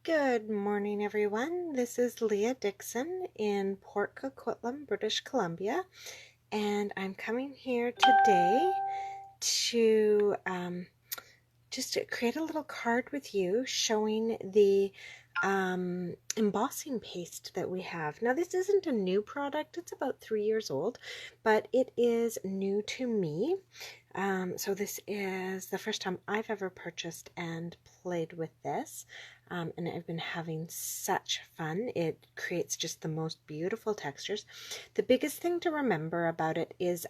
Good morning, everyone. This is Leah Dixon in Port Coquitlam, British Columbia, and I'm coming here today to just create a little card with you showing the embossing paste that we have. Now, this isn't a new product. It's about 3 years old, but it is new to me. So this is the first time I've ever purchased and played with this, and I've been having such fun. It creates just the most beautiful textures. The biggest thing to remember about it is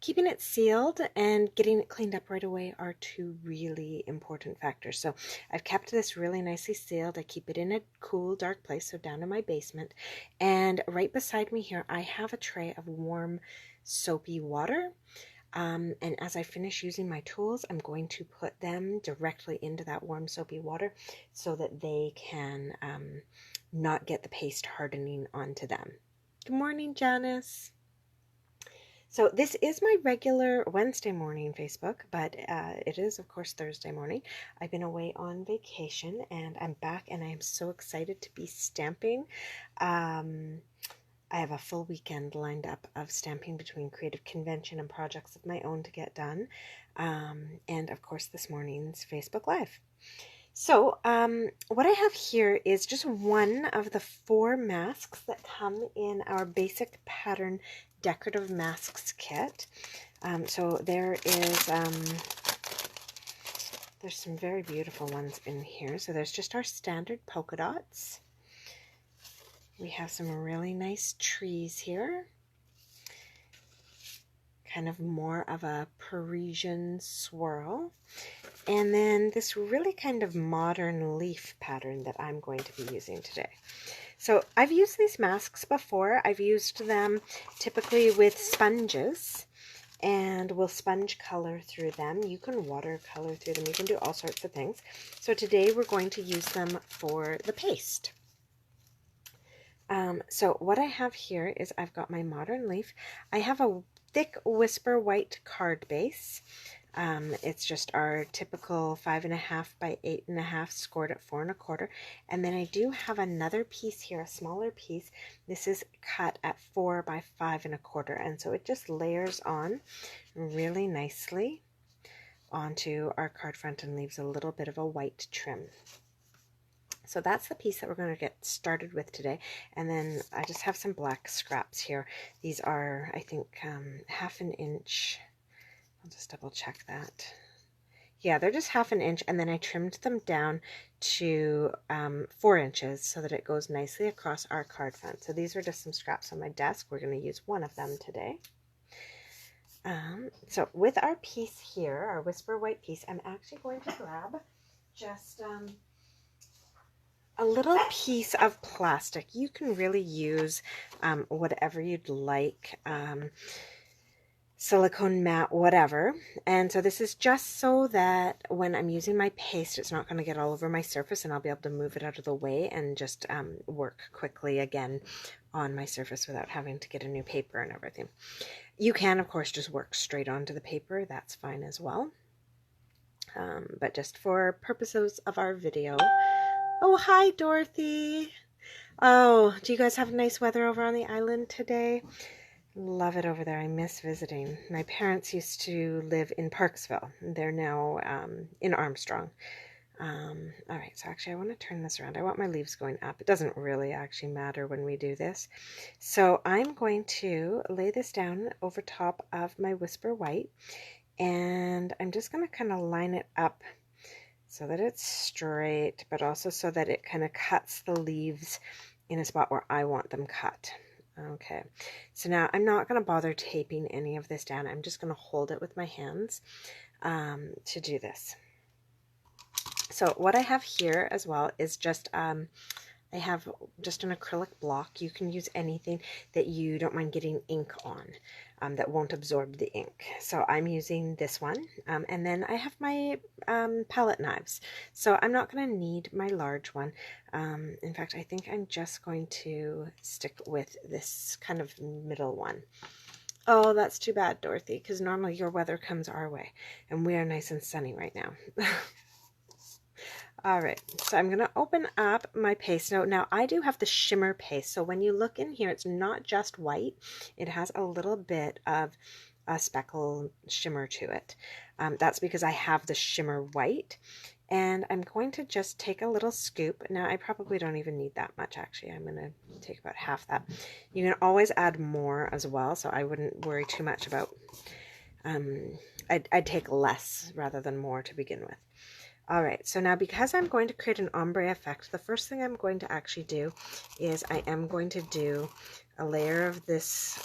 keeping it sealed and getting it cleaned up right away are two really important factors. So I've kept this really nicely sealed. I keep it in a cool, dark place, so down in my basement. And right beside me here, I have a tray of warm, soapy water. And as I finish using my tools, I'm going to put them directly into that warm soapy water so that they can not get the paste hardening onto them. Good morning, Janice. So this is my regular Wednesday morning Facebook, but it is, of course, Thursday morning. I've been away on vacation and I'm back and I am so excited to be stamping. I have a full weekend lined up of stamping between creative convention and projects of my own to get done. And of course this morning's Facebook Live. So what I have here is just one of the 4 masks that come in our basic pattern decorative masks kit. So there is there's some very beautiful ones in here. So there's just our standard polka dots. We have some really nice trees here, kind of more of a Parisian swirl. And then this really kind of modern leaf pattern that I'm going to be using today. So I've used these masks before. I've used them typically with sponges, and we'll sponge color through them. You can watercolor through them. You can do all sorts of things. So today we're going to use them for the paste. So what I have here is I've got my modern leaf. I have a thick Whisper white card base. It's just our typical 5.5 by 8.5 scored at 4 1/4. And then I do have another piece here, a smaller piece. This is cut at 4 by 5 1/4. And so it just layers on really nicely onto our card front and leaves a little bit of a white trim. So that's the piece that we're going to get started with today. And then I just have some black scraps here. These are, I think, 1/2 inch. I'll just double check that. Yeah, they're just 1/2 inch, and then I trimmed them down to 4 inches so that it goes nicely across our card front. So these are just some scraps on my desk. We're going to use one of them today. So with our piece here, our Whisper white piece, I'm actually going to grab just a little piece of plastic. You can really use whatever you'd like, silicone mat, whatever. And so this is just so that when I'm using my paste, it's not going to get all over my surface, and I'll be able to move it out of the way and just work quickly again on my surface without having to get a new paper and everything. You can, of course, just work straight onto the paper. That's fine as well. But just for purposes of our video. Oh, hi, Dorothy. Oh, do you guys have nice weather over on the island today? Love it over there. I miss visiting. My parents used to live in Parksville. They're now in Armstrong. All right, so actually I want to turn this around. I want my leaves going up. It doesn't really actually matter when we do this. So I'm going to lay this down over top of my Whisper white, and I'm just going to kind of line it up so that it's straight, but also so that it kind of cuts the leaves in a spot where I want them cut. Okay, so now I'm not going to bother taping any of this down. I'm just going to hold it with my hands to do this. So what I have here as well is just, I have just an acrylic block. You can use anything that you don't mind getting ink on. That won't absorb the ink. So I'm using this one, and then I have my palette knives. So I'm not going to need my large one. In fact, I think I'm just going to stick with this kind of middle one. Oh, that's too bad, Dorothy, because normally your weather comes our way, and we are nice and sunny right now. All right, so I'm going to open up my paste. Now I do have the shimmer paste, so when you look in here, it's not just white. It has a little bit of a speckle shimmer to it. That's because I have the shimmer white. And I'm going to just take a little scoop. Now, I probably don't even need that much, actually. I'm going to take about half that. You can always add more as well, so I wouldn't worry too much about... I'd take less rather than more to begin with. All right, so now because I'm going to create an ombre effect, the first thing I'm going to actually do is I am going to do a layer of this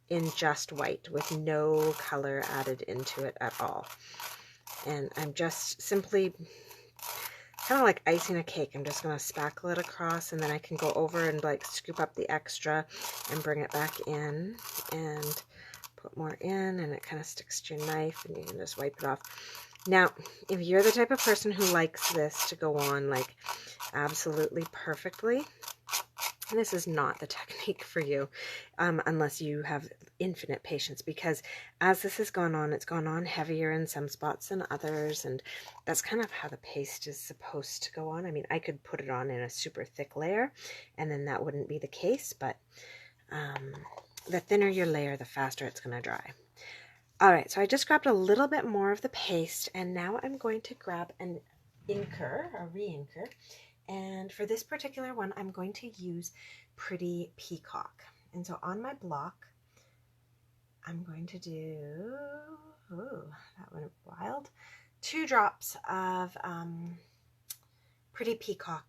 in just white with no color added into it at all. And I'm just simply kind of like icing a cake. I'm just going to spackle it across, and then I can go over and like scoop up the extra and bring it back in and put more in, and it kind of sticks to your knife and you can just wipe it off. Now, if you're the type of person who likes this to go on like absolutely perfectly, this is not the technique for you unless you have infinite patience, because as this has gone on, it's gone on heavier in some spots than others, and that's kind of how the paste is supposed to go on. I mean, I could put it on in a super thick layer and then that wouldn't be the case, but the thinner your layer, the faster it's going to dry. All right, so I just grabbed a little bit more of the paste, and now I'm going to grab an inker, a re-inker. And for this particular one, I'm going to use Pretty Peacock. And so on my block, I'm going to do, ooh, that went wild, 2 drops of Pretty Peacock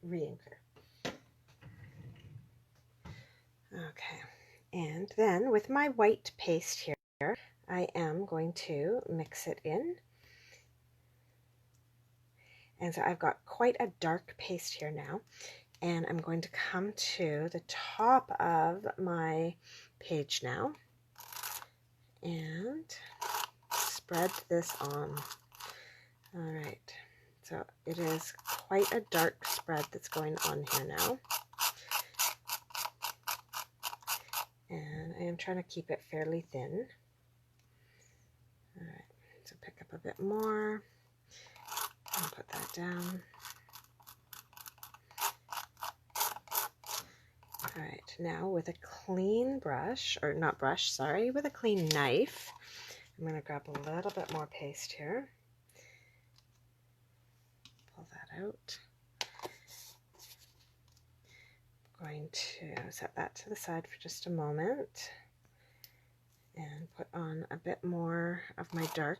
re-inker. Okay, and then with my white paste here, I am going to mix it in. And so I've got quite a dark paste here now, and I'm going to come to the top of my page now and spread this on. All right, so it is quite a dark spread that's going on here now. And I am trying to keep it fairly thin. All right, so pick up a bit more. I'll put that down. All right, now with a clean brush, or not brush, sorry, with a clean knife, I'm going to grab a little bit more paste here. Pull that out. I'm going to set that to the side for just a moment and put on a bit more of my dark.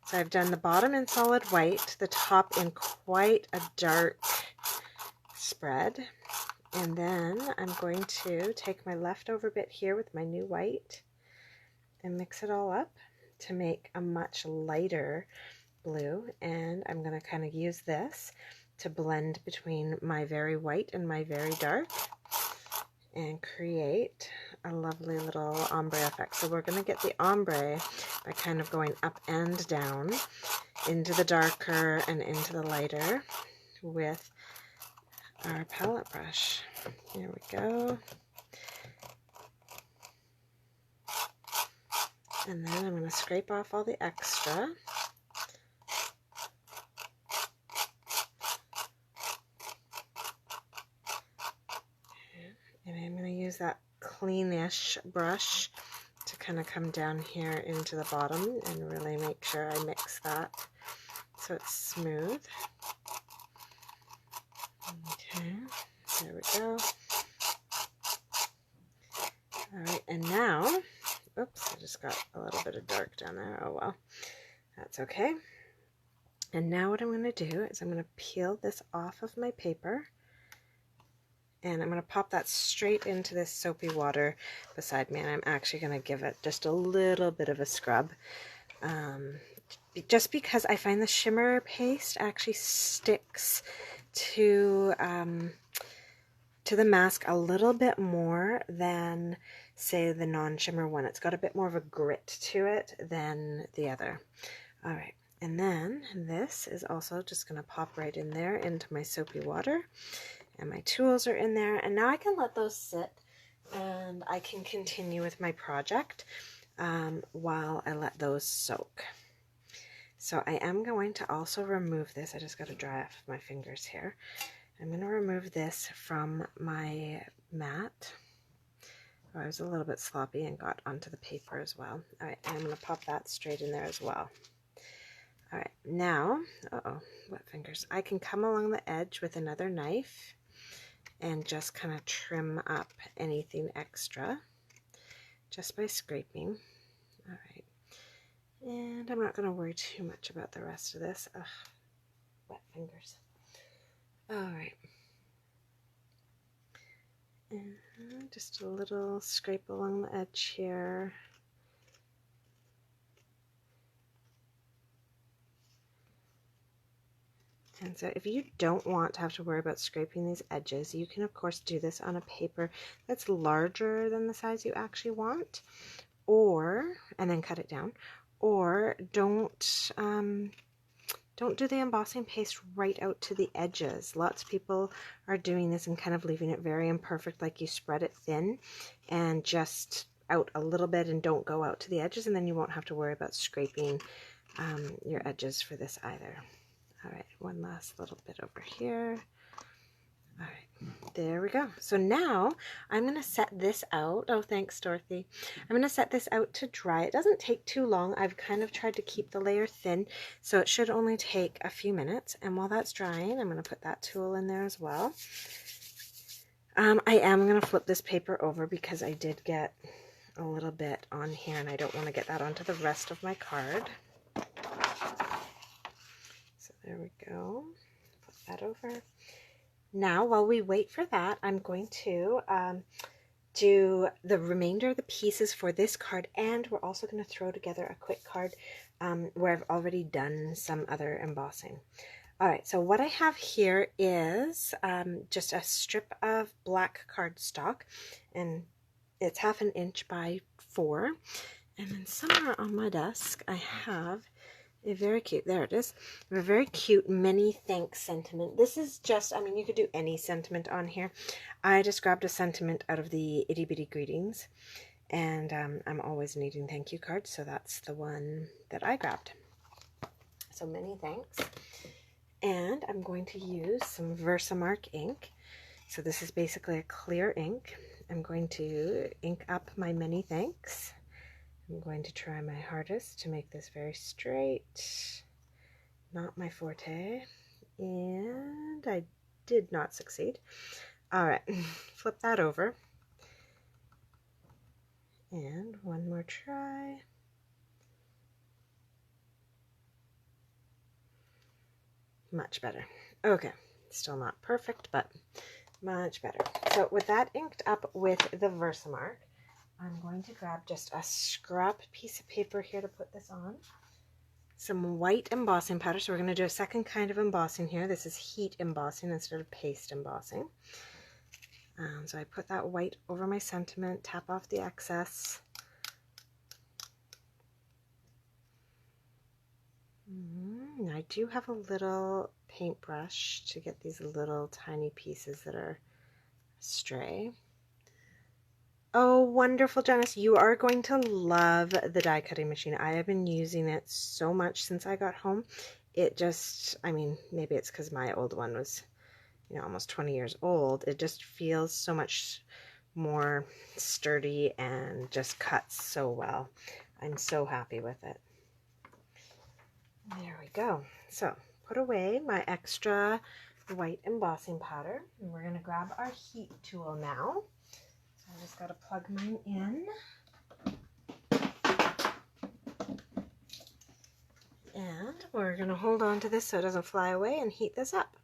So I've done the bottom in solid white, the top in quite a dark spread, and then I'm going to take my leftover bit here with my new white and mix it all up to make a much lighter blue, and I'm going to kind of use this to blend between my very white and my very dark and create a lovely little ombre effect. So we're going to get the ombre by kind of going up and down into the darker and into the lighter with our palette brush. Here we go. And then I'm going to scrape off all the extra. And I'm going to use that cleanish brush to kind of come down here into the bottom and really make sure I mix that so it's smooth. Okay, there we go. All right, and now, oops, I just got a little bit of dark down there. Oh well, that's okay. And now what I'm going to do is I'm going to peel this off of my paper. And I'm going to pop that straight into this soapy water beside me, and I'm actually going to give it just a little bit of a scrub. Just because I find the shimmer paste actually sticks to the mask a little bit more than, say, the non-shimmer one. It's got a bit more of a grit to it than the other. All right, and then this is also just going to pop right in there into my soapy water. And my tools are in there, and now I can let those sit and I can continue with my project while I let those soak. So I am going to also remove this. I just got to dry off my fingers here. I'm going to remove this from my mat. Oh, I was a little bit sloppy and got onto the paper as well. All right, I'm going to pop that straight in there as well. All right, now, wet fingers. I can come along the edge with another knife and just kind of trim up anything extra just by scraping. All right. And I'm not going to worry too much about the rest of this. Ugh, wet fingers. All right. And just a little scrape along the edge here. And so if you don't want to have to worry about scraping these edges, you can of course do this on a paper that's larger than the size you actually want, and then cut it down. Or don't do the embossing paste right out to the edges. Lots of people are doing this and kind of leaving it very imperfect, like you spread it thin and just out a little bit and don't go out to the edges, and then you won't have to worry about scraping your edges for this either. All right, one last little bit over here. All right, there we go. So now I'm going to set this out. Oh, thanks, Dorothy. I'm going to set this out to dry. It doesn't take too long. I've kind of tried to keep the layer thin, so it should only take a few minutes. And while that's drying, I'm going to put that tool in there as well. I am going to flip this paper over because I did get a little bit on here, and I don't want to get that onto the rest of my card. So there we go. Flip that over. Now, while we wait for that, I'm going to do the remainder of the pieces for this card, and we're also going to throw together a quick card where I've already done some other embossing. All right, so what I have here is just a strip of black cardstock, and it's 1/2 inch by 4. And then somewhere on my desk, I have a very cute, there it is, a very cute many thanks sentiment. This is just, I mean, you could do any sentiment on here. I just grabbed a sentiment out of the Itty Bitty Greetings, and I'm always needing thank you cards, so that's the one that I grabbed. So many thanks. And I'm going to use some Versamark ink. So this is basically a clear ink. I'm going to ink up my many thanks. I'm going to try my hardest to make this very straight, not my forte, and I did not succeed. All right, flip that over, and one more try. Much better. Okay, still not perfect, but much better. So with that inked up with the Versamark, I'm going to grab just a scrap piece of paper here to put this on. Some white embossing powder. So we're going to do a second kind of embossing here. This is heat embossing instead of paste embossing. So I put that white over my sentiment, tap off the excess. I do have a little paintbrush to get these little tiny pieces that are stray. Oh, wonderful, Janice. You are going to love the die cutting machine. I have been using it so much since I got home. It just, I mean, maybe it's because my old one was, you know, almost 20 years old. It just feels so much more sturdy and just cuts so well. I'm so happy with it. There we go. So put away my extra white embossing powder, and we're going to grab our heat tool now. I just got to plug mine in. And we're going to hold on to this so it doesn't fly away and heat this up.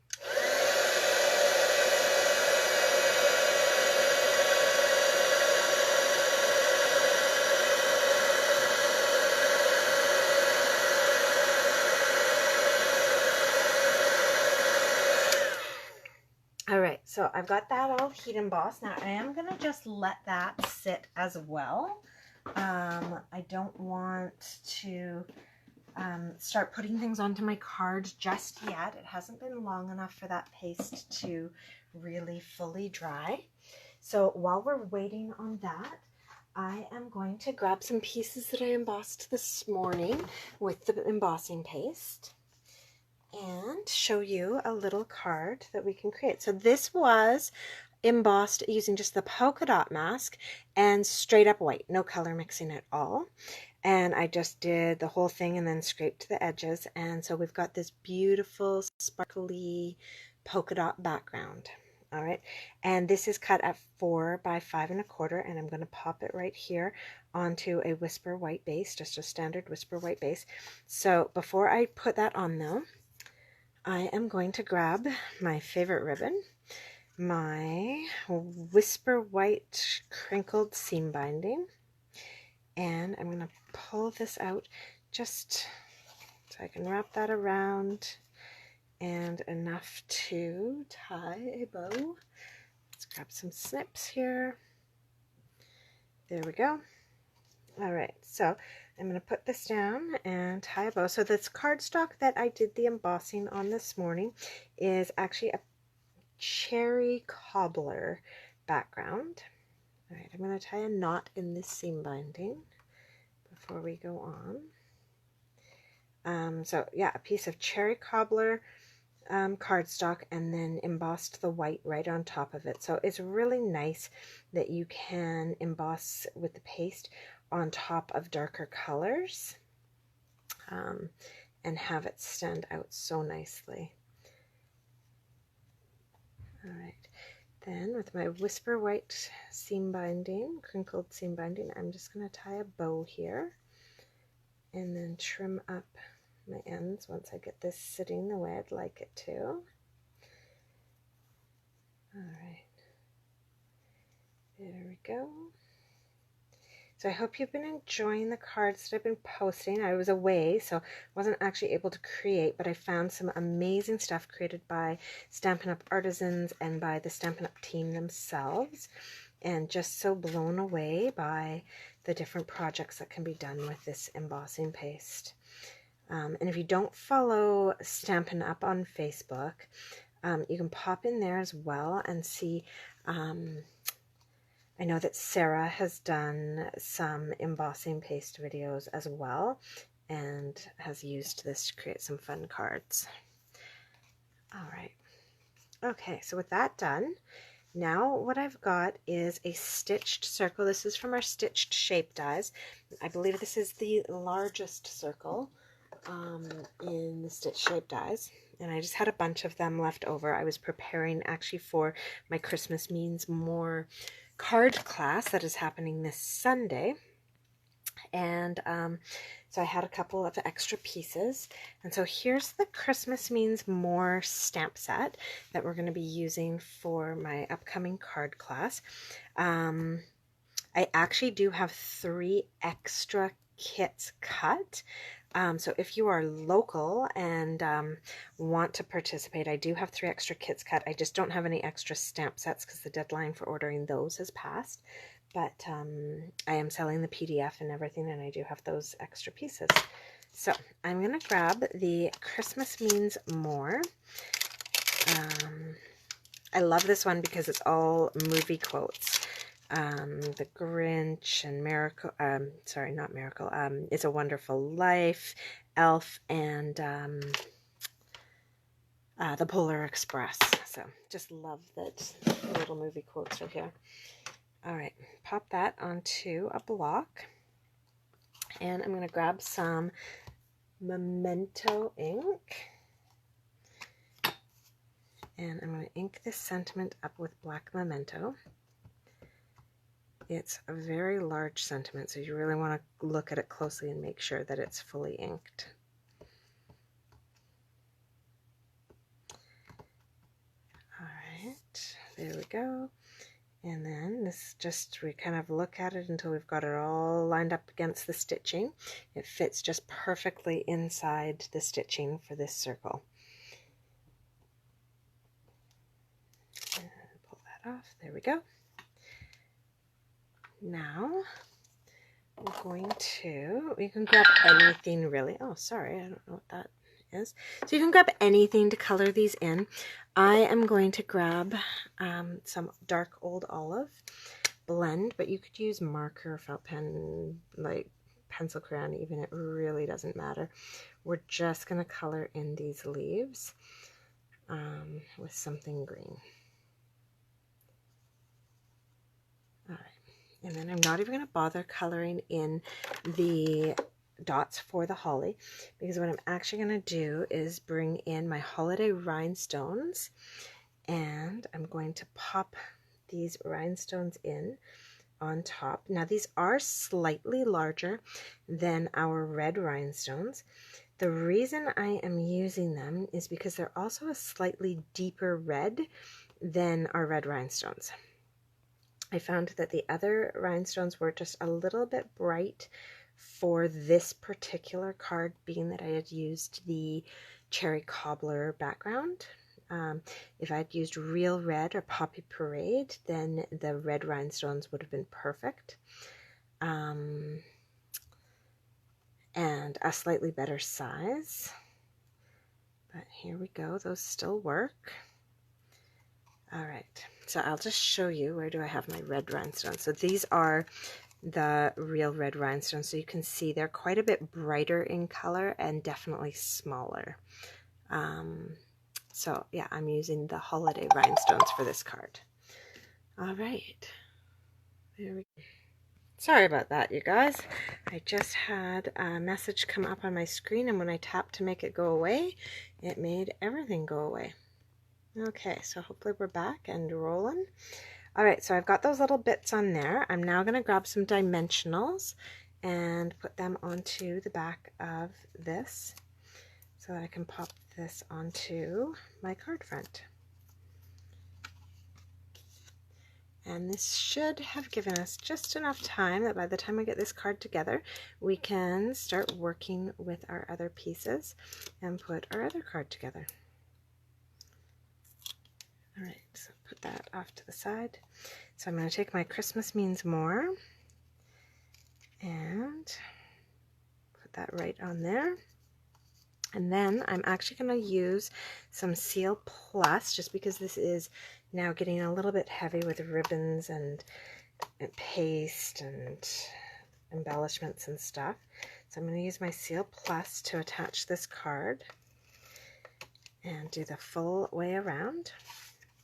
All right, so I've got that all heat embossed. Now I am going to just let that sit as well. I don't want to start putting things onto my card just yet. It hasn't been long enough for that paste to really fully dry. So while we're waiting on that, I am going to grab some pieces that I embossed this morning with the embossing paste and show you a little card that we can create. So this was embossed using just the polka dot mask and straight up white, no color mixing at all. And I just did the whole thing and then scraped the edges. And so we've got this beautiful sparkly polka dot background. All right, and this is cut at 4 by 5 1/4, and I'm going to pop it right here onto a Whisper white base, just a standard Whisper white base. So before I put that on though, I am going to grab my favorite ribbon, my Whisper white crinkled seam binding, and I'm going to pull this out just so I can wrap that around and enough to tie a bow. Let's grab some snips here. There we go. All right, so I'm going to put this down and tie a bow. So this cardstock that I did the embossing on this morning is actually a cherry cobbler background. All right, I'm going to tie a knot in this seam binding before we go on. So yeah, a piece of cherry cobbler cardstock and then embossed the white right on top of it. So it's really nice that you can emboss with the paste on top of darker colors and have it stand out so nicely. All right, then with my Whisper white seam binding, crinkled seam binding, I'm just going to tie a bow here and then trim up my ends once I get this sitting the way I'd like it to. All right, there we go. So I hope you've been enjoying the cards that I've been posting. I was away, so I wasn't actually able to create, but I found some amazing stuff created by Stampin' Up! Artisans and by the Stampin' Up! Team themselves, and just so blown away by the different projects that can be done with this embossing paste. And if you don't follow Stampin' Up! On Facebook, you can pop in there as well and see. I know that Sarah has done some embossing paste videos as well and has used this to create some fun cards. All right. Okay, so with that done, now what I've got is a stitched circle. This is from our stitched shape dies. I believe this is the largest circle in the stitch shape dies, and I just had a bunch of them left over. I was preparing actually for my Christmas Means More card class that is happening this Sunday, and so I had a couple of extra pieces, and so here's the Christmas Means More stamp set that we're going to be using for my upcoming card class. I actually do have 3 extra kits cut. So if you are local and want to participate, I do have 3 extra kits cut. I just don't have any extra stamp sets because the deadline for ordering those has passed. But I am selling the PDF and everything, and I do have those extra pieces. So I'm going to grab the Christmas Means More. I love this one because it's all movie quotes. The Grinch and Miracle, sorry, not Miracle, It's a Wonderful Life, Elf, and the Polar Express. So just love that the little movie quotes are here. All right, pop that onto a block, and I'm going to grab some Memento ink, and I'm going to ink this sentiment up with black Memento. It's a very large sentiment, so you really want to look at it closely and make sure that it's fully inked. All right, there we go. And then this just, we kind of look at it until we've got it all lined up against the stitching. It fits just perfectly inside the stitching for this circle. And pull that off. There we go. Now we're going to, you can grab anything really. Oh, sorry, I don't know what that is. So you can grab anything to color these in. I am going to grab some dark old olive, blend, but you could use marker, felt pen, like pencil crayon even, it really doesn't matter. We're just going to color in these leaves with something green. All right, and then I'm not even going to bother coloring in the dots for the holly, because what I'm actually going to do is bring in my holiday rhinestones, and I'm going to pop these rhinestones in on top. Now these are slightly larger than our red rhinestones. The reason I am using them is because they're also a slightly deeper red than our red rhinestones. I found that the other rhinestones were just a little bit bright for this particular card, being that I had used the cherry cobbler background. If I had used real red or poppy parade, then the red rhinestones would have been perfect. And a slightly better size. But here we go, those still work. All right, so I'll just show you, where do I have my red rhinestones? So these are the real red rhinestones, so you can see they're quite a bit brighter in color and definitely smaller. So yeah, I'm using the holiday rhinestones for this card. All right, there we go. Sorry about that, you guys. I just had a message come up on my screen, and when I tapped to make it go away, it made everything go away. Okay, so hopefully we're back and rolling. All right, so I've got those little bits on there. I'm now going to grab some dimensionals and put them onto the back of this so that I can pop this onto my card front. And this should have given us just enough time that by the time we get this card together, we can start working with our other pieces and put our other card together. All right, so put that off to the side. So I'm going to take my Christmas Means More and put that right on there. And then I'm actually going to use some Seal Plus, just because this is now getting a little bit heavy with ribbons and paste and embellishments and stuff. So I'm going to use my Seal Plus to attach this card and do the full way around.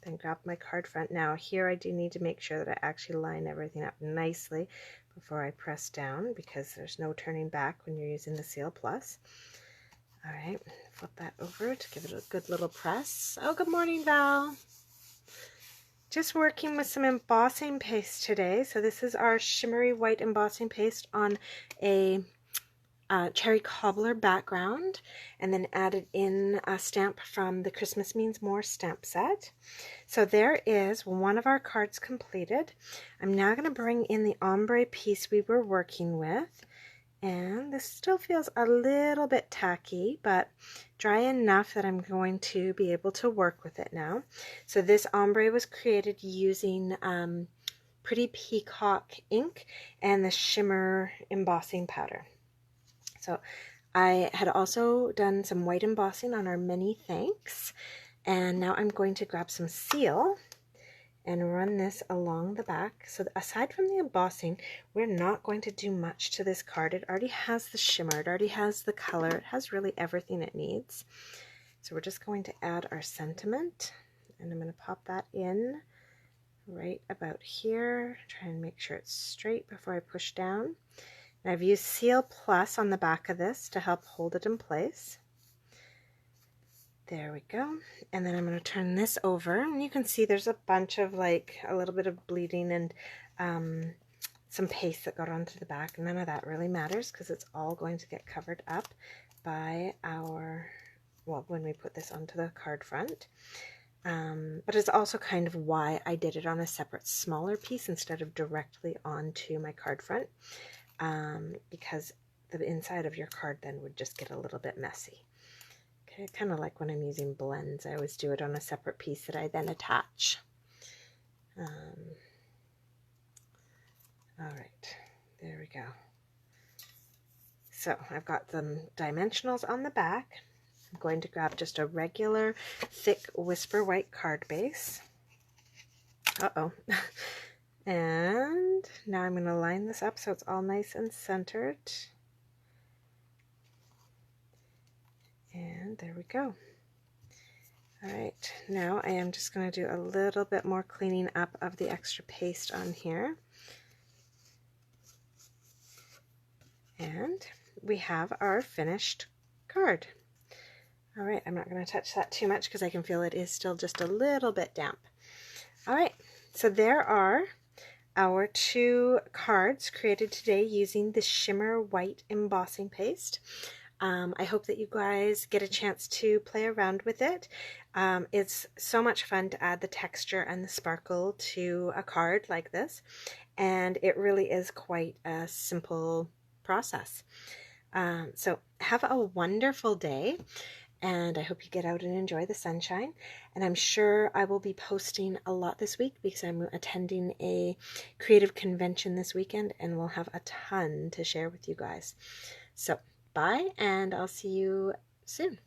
Then grab my card front. Now here I do need to make sure that I actually line everything up nicely before I press down, because there's no turning back when you're using the Seal Plus. All right, flip that over to give it a good little press. Oh, good morning, Val. Just working with some embossing paste today. So this is our shimmery white embossing paste on a cherry cobbler background, and then added in a stamp from the Christmas Means More stamp set. So there is one of our cards completed. I'm now going to bring in the ombre piece we were working with, and this still feels a little bit tacky, but dry enough that I'm going to be able to work with it now. So this ombre was created using Pretty Peacock ink and the shimmer embossing powder. So I had also done some white embossing on our many thanks, and now I'm going to grab some seal and run this along the back. So aside from the embossing, we're not going to do much to this card. It already has the shimmer, it already has the color, it has really everything it needs. So we're just going to add our sentiment, and I'm going to pop that in right about here. Try and make sure it's straight before I push down. And I've used Seal Plus on the back of this to help hold it in place. There we go. And then I'm going to turn this over, and you can see there's a bunch of like a little bit of bleeding and some paste that got onto the back. None of that really matters because it's all going to get covered up by our, well, when we put this onto the card front. But it's also kind of why I did it on a separate smaller piece instead of directly onto my card front. Because the inside of your card then would just get a little bit messy. Okay, kind of like when I'm using blends, I always do it on a separate piece that I then attach. All right, there we go. So I've got some dimensionals on the back. I'm going to grab just a regular thick Whisper White card base. Uh-oh. And now I'm going to line this up so it's all nice and centered. And there we go. All right, now I am just going to do a little bit more cleaning up of the extra paste on here. And we have our finished card. All right, I'm not going to touch that too much because I can feel it is still just a little bit damp. All right, so there are our 2 cards created today using the Shimmer White Embossing Paste. I hope that you guys get a chance to play around with it. It's so much fun to add the texture and the sparkle to a card like this, and it really is quite a simple process. So have a wonderful day, and I hope you get out and enjoy the sunshine. And I'm sure I will be posting a lot this week because I'm attending a creative convention this weekend, and we'll have a ton to share with you guys. So bye, and I'll see you soon.